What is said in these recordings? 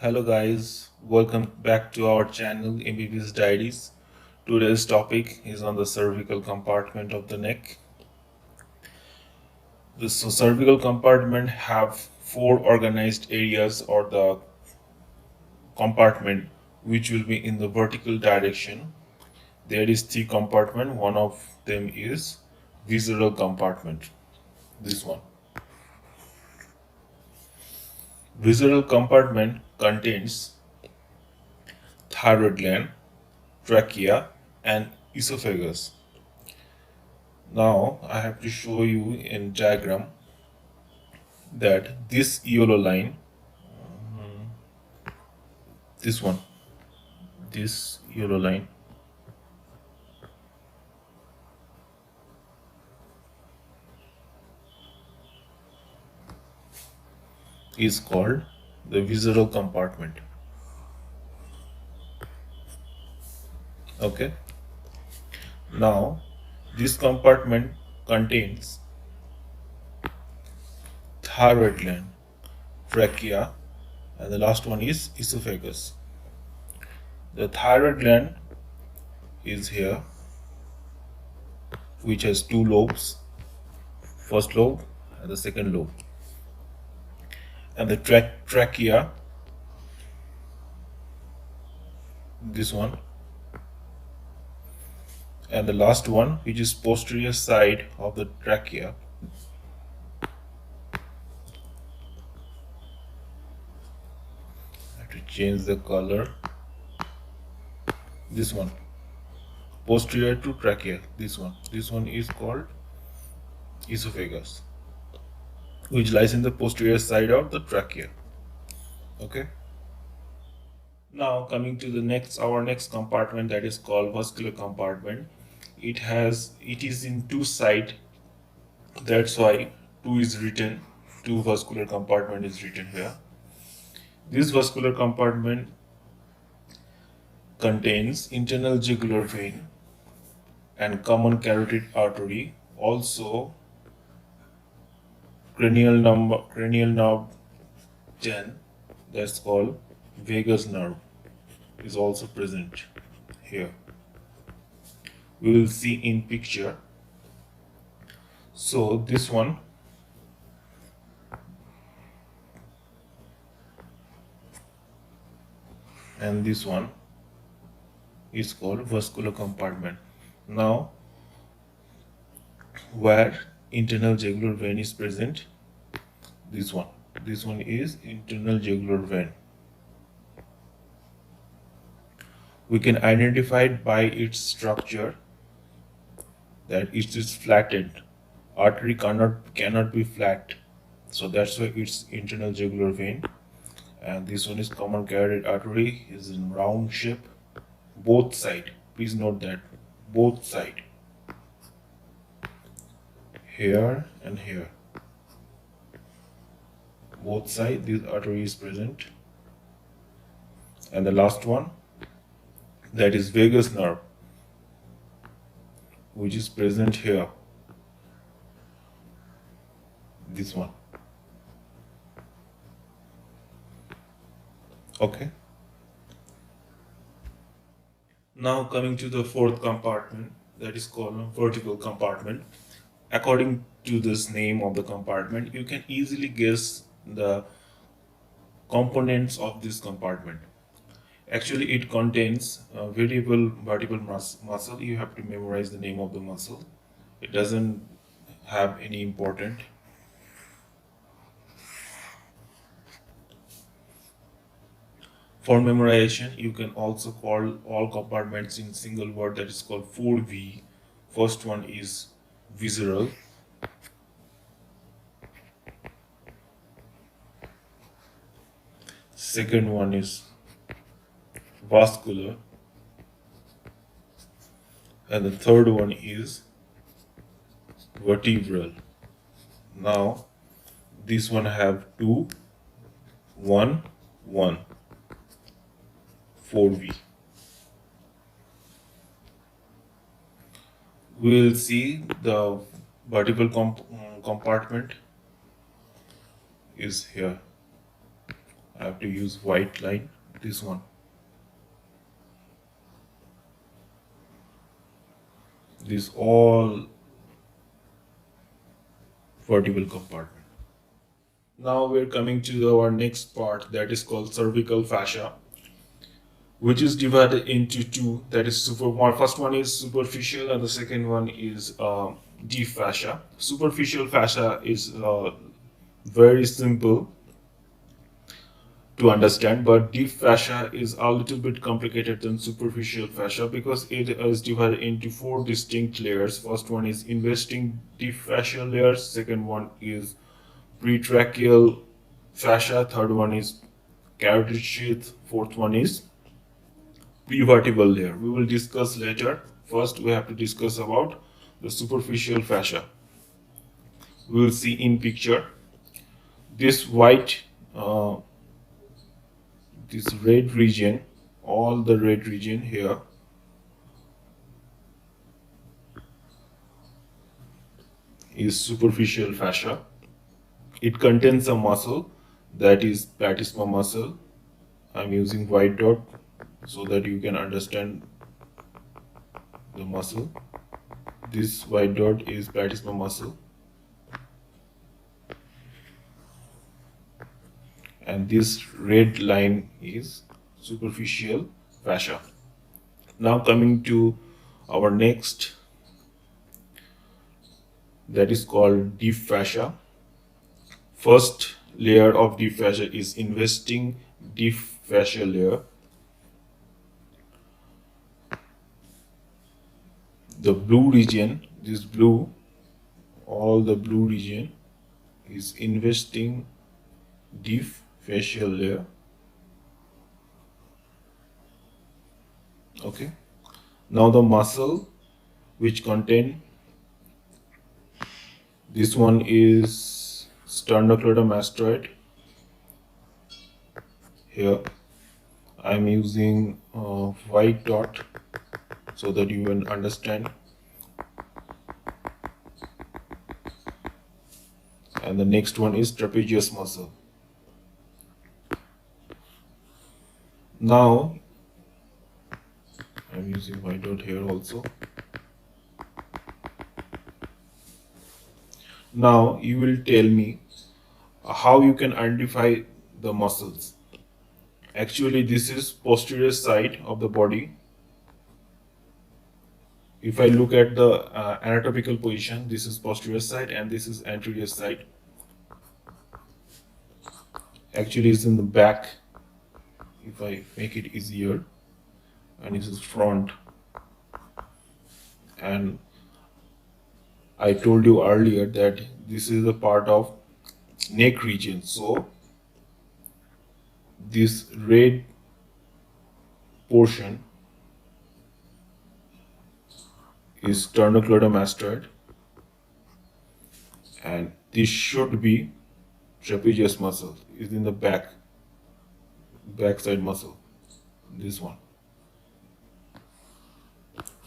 Hello guys, welcome back to our channel MBBS Diaries. Today's topic is on the cervical compartment of the neck. The cervical compartment have four organized areas or the compartment which will be in the vertical direction. There is three compartment, one of them is visceral compartment, this one. Visceral compartment contains thyroid gland, trachea and esophagus. Now I have to show you in diagram that this yellow line, this one, this yellow line is called the visceral compartment. Okay. Now this compartment contains thyroid gland, trachea, and the last one is esophagus. The thyroid gland is here, which has two lobes, first lobe and the second lobe, and the trachea, this one, and the last one, which is posterior side of the trachea. I have to change the color. This one, posterior to trachea, this one is called esophagus, which lies in the posterior side of the trachea. Okay. Now coming to our next compartment, that is called vascular compartment. It is in two sides, that's why two is written, two vascular compartment is written here. This vascular compartment contains internal jugular vein and common carotid artery, also cranial nerve 10, that's called vagus nerve, is also present here. We will see in picture. So this one and this one is called vascular compartment. Now where internal jugular vein is present, this one is internal jugular vein. We can identify it by its structure, that it is flattened. Artery cannot be flat, so that's why it's internal jugular vein. And this one is common carotid artery, is in round shape, both side. Please note that both side, here and here, both side this artery is present. And the last one, that is vagus nerve, which is present here, this one. Okay. Now coming to the fourth compartment, that is called vertical compartment. According to this name of the compartment, you can easily guess the components of this compartment. Actually, it contains a variable vertebral muscle. You have to memorize the name of the muscle. It doesn't have any important. For memorization, you can also call all compartments in single word, that is called 4V. First one is visceral. Second one is vascular, and the third one is vertebral. Now this one have 2, 1, 1, 4V. We will see the vertebral compartment is here. I have to use white line, this one. This all vertebral compartment. Now we're coming to our next part, that is called cervical fascia, which is divided into two. That is first one is superficial and the second one is deep fascia. Superficial fascia is very simple to understand, but deep fascia is a little bit complicated than superficial fascia because it is divided into four distinct layers. First one is investing deep fascial layers, second one is pretracheal fascia, third one is carotid sheath, fourth one is prevertebral layer. We will discuss later. First we have to discuss about the superficial fascia. We will see in picture this white this red region, all the red region here is superficial fascia. It contains a muscle, that is platysma muscle. I'm using white dot so that you can understand the muscle. This white dot is platysma muscle, and this red line is superficial fascia. Now coming to our next, that is called deep fascia. First layer of deep fascia is investing deep fascial layer. The blue region, this blue, all the blue region is investing deep fascial layer. Okay. Now the muscle which contain, this one is sternocleidomastoid. Here I am using white dot so that you will understand. And the next one is trapezius muscle. Now I am using white dot here also. Now you will tell me how you can identify the muscles. Actually this is posterior side of the body. If I look at the anatomical position, this is posterior side and this is anterior side. Actually it's in the back, if I make it easier, and this is front. And I told you earlier that this is a part of neck region, so this red portion is sternocleidomastoid and this should be trapezius muscle, is in the backside muscle, this one.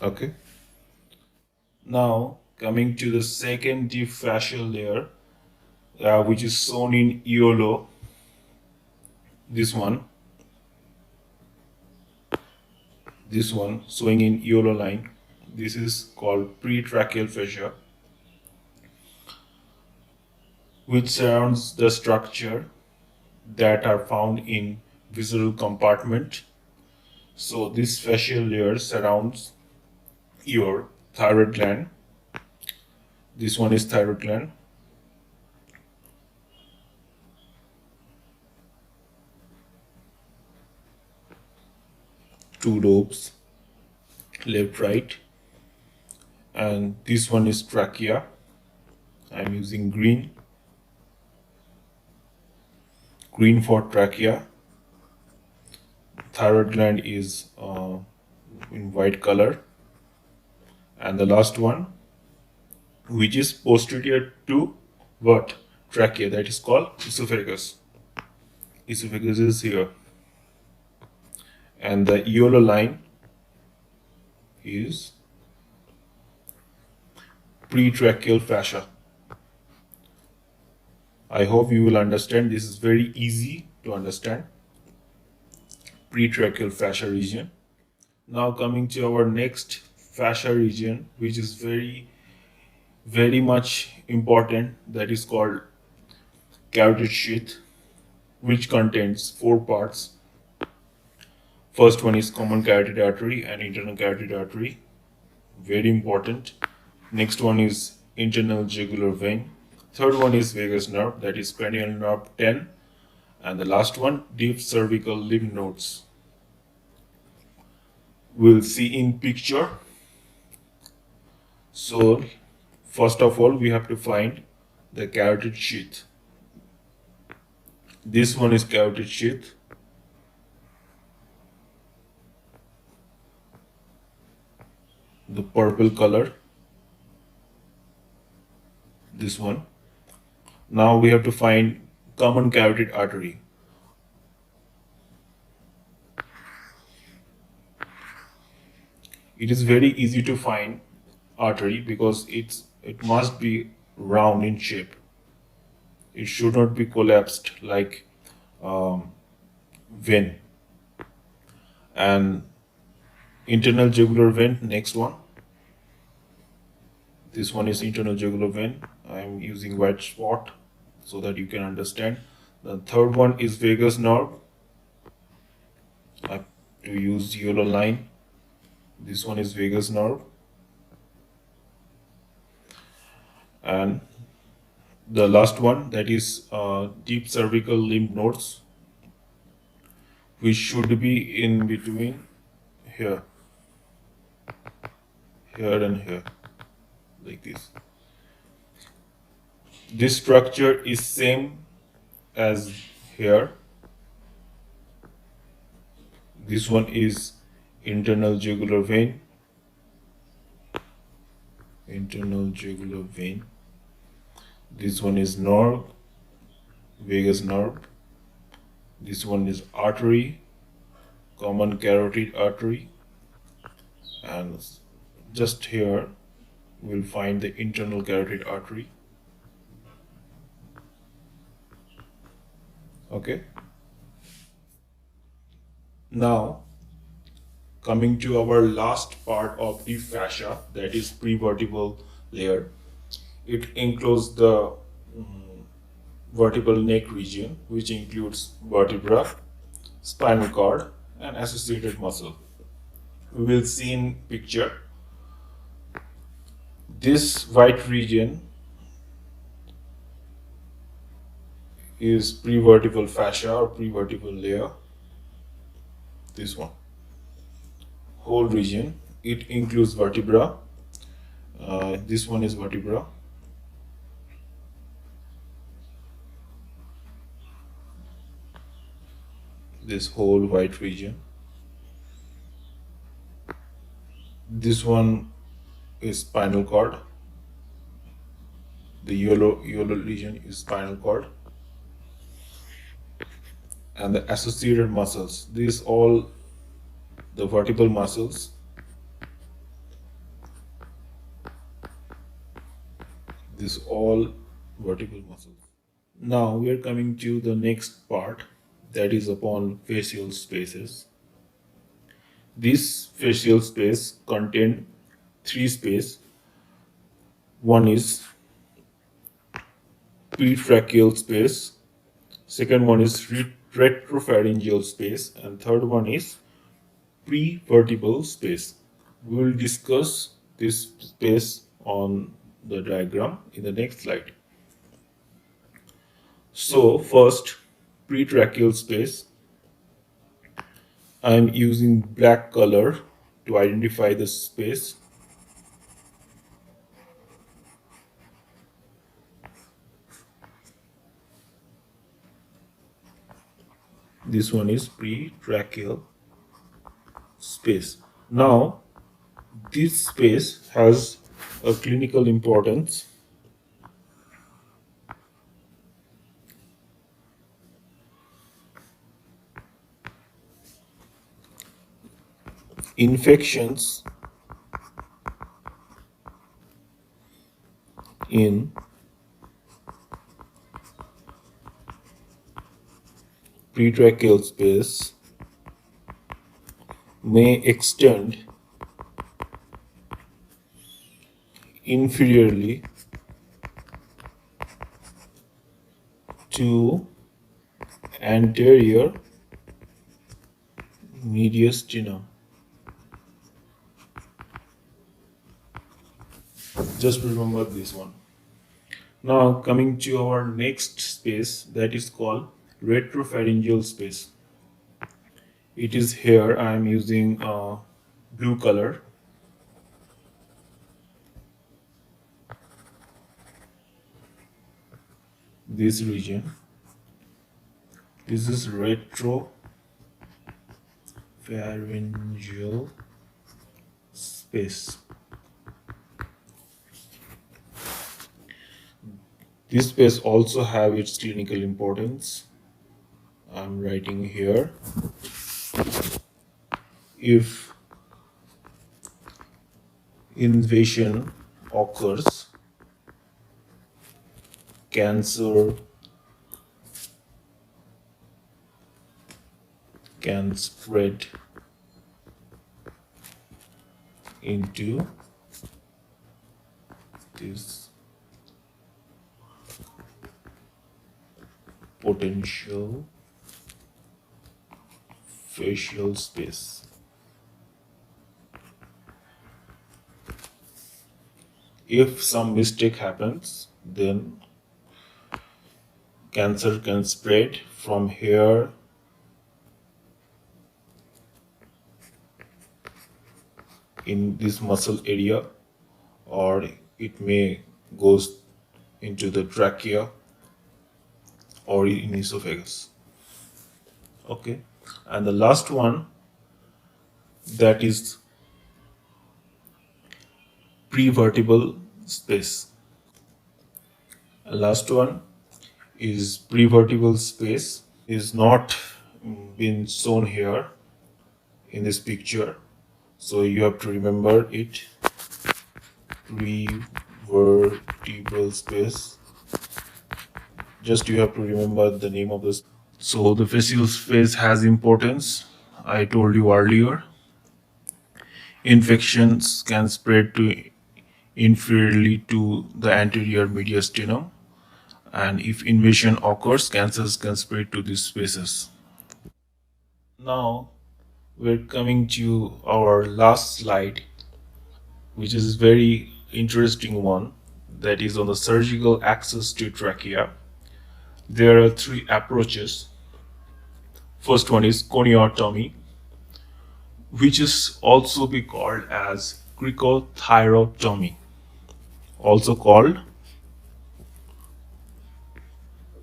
Okay. Now coming to the second deep fascial layer, which is shown in yellow, this one showing in yellow line, this is called pretracheal fascia, which surrounds the structure that are found in visceral compartment. So this fascial layer surrounds your thyroid gland. This one is thyroid gland. Two lobes, left, right, and this one is trachea. I'm using green for trachea. Thyroid gland is in white color, and the last one, which is posterior to what? Trachea, that is called esophagus. Esophagus is here, and the yellow line is pretracheal fascia. I hope you will understand. This is very easy to understand pretracheal fascia region. Now coming to our next fascia region, which is very much important, that is called carotid sheath, which contains four parts. First one is common carotid artery and internal carotid artery, very important. Next one is internal jugular vein. Third one is vagus nerve, that is cranial nerve 10. And the last one, deep cervical lymph nodes. We'll see in picture. So first of all, we have to find the carotid sheath. This one is carotid sheath. The purple color. This one. Now we have to find common carotid artery. It is very easy to find artery because it must be round in shape. It should not be collapsed like vein. And internal jugular vein, next one. This one is internal jugular vein. I am using white spot so that you can understand. The third one is vagus nerve. I have to use yellow line. This one is vagus nerve. And the last one, that is deep cervical lymph nodes, which should be in between here and here, like this. This structure is same as here. This one is internal jugular vein. Internal jugular vein. This one is nerve, vagus nerve. This one is artery, common carotid artery. And just here we'll find the internal carotid artery. Okay. Now coming to our last part of the fascia, that is prevertebral layer. It includes the vertebral neck region, which includes vertebra, spinal cord, and associated muscle. We will see in picture. This white region is prevertebral fascia or prevertebral layer. This one, whole region, it includes vertebra. This one is vertebra. This whole white region. This one is spinal cord. The yellow region is spinal cord. And the associated muscles, these all the vertebral muscles. This all vertebral muscles. Now we are coming to the next part, that is upon fascial spaces. This fascial space contain three spaces. One is pretracheal space, second one is retropharyngeal space, and third one is prevertebral space. We will discuss this space on the diagram in the next slide. So first, pretracheal space. I am using black color to identify the space. This one is pretracheal space. Now, this space has a clinical importance. Infections in pretracheal space may extend inferiorly to anterior mediastinum. Just remember this one. Now coming to our next space, that is called retropharyngeal space. It is here. I am using blue color. This region. This is retropharyngeal space. This space also have its clinical importance. I'm writing here. If invasion occurs, cancer can spread into this potential fascial space. If some mistake happens, then cancer can spread from here in this muscle area, or it may goes into the trachea or in esophagus. Okay, and the last one, that is prevertebral space. Last one is prevertebral space, is not been shown here in this picture, so you have to remember it. Prevertebral space, just you have to remember the name of this. So the fascial space has importance. I told you earlier, infections can spread to inferiorly to the anterior mediastinum, and if invasion occurs, cancers can spread to these spaces. Now we're coming to our last slide, which is very interesting one, that is on the surgical access to trachea. There are three approaches. First one is coniotomy, which is also be called as cricothyrotomy, also called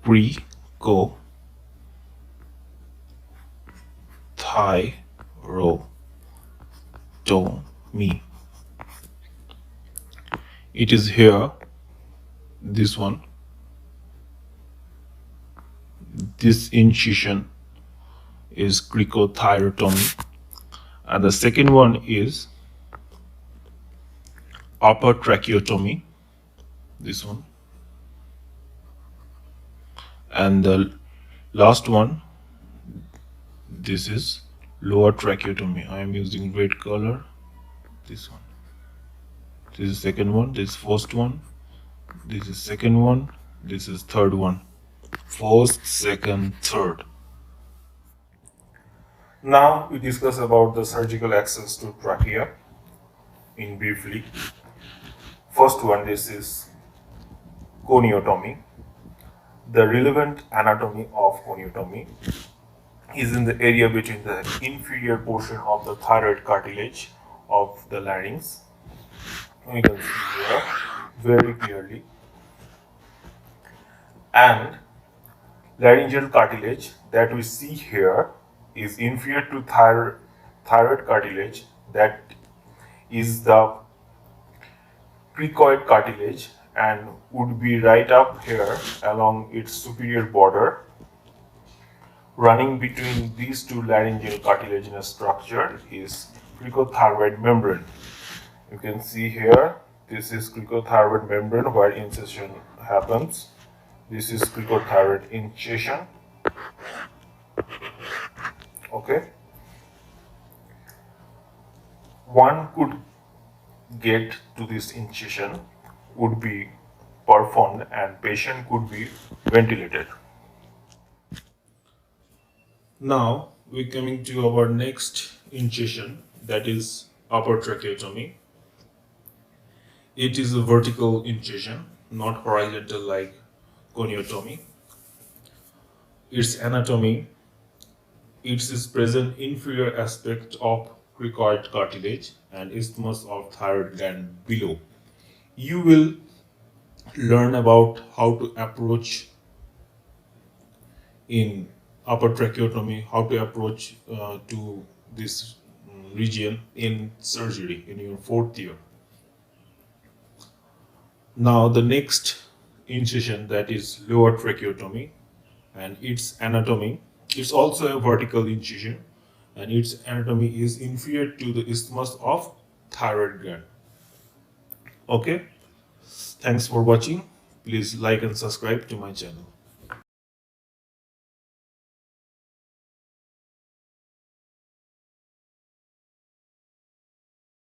cricothyrotomy. It is here, this one, this incision is cricothyrotomy, and the second one is upper tracheotomy, this one, and the last one, this is lower tracheotomy. I am using red color, this one. This is second one, this is first one, this is second one, this is third one. First, second, third. Now we discuss about the surgical access to trachea in briefly. First one, this is coniotomy. The relevant anatomy of coniotomy is in the area between the inferior portion of the thyroid cartilage of the larynx. You can see here very clearly. And laryngeal cartilage that we see here is inferior to thyroid cartilage, that is the cricoid cartilage, and would be right up here along its superior border. Running between these two laryngeal cartilaginous structure is cricothyroid membrane. You can see here, this is cricothyroid membrane where incision happens. This is cricothyroid incision. Okay, one could get to this incision would be performed and patient could be ventilated. Now we're coming to our next incision, that is upper tracheotomy. It is a vertical incision, not horizontal like goniotomy. Its anatomy, it is present inferior aspect of cricoid cartilage and isthmus of thyroid gland below. You will learn about how to approach in upper tracheotomy, how to approach to this region in surgery in your fourth year. Now the next incision, that is lower tracheotomy, and its anatomy, it's also a vertical incision and its anatomy is inferior to the isthmus of thyroid gland. Okay, thanks for watching. Please like and subscribe to my channel.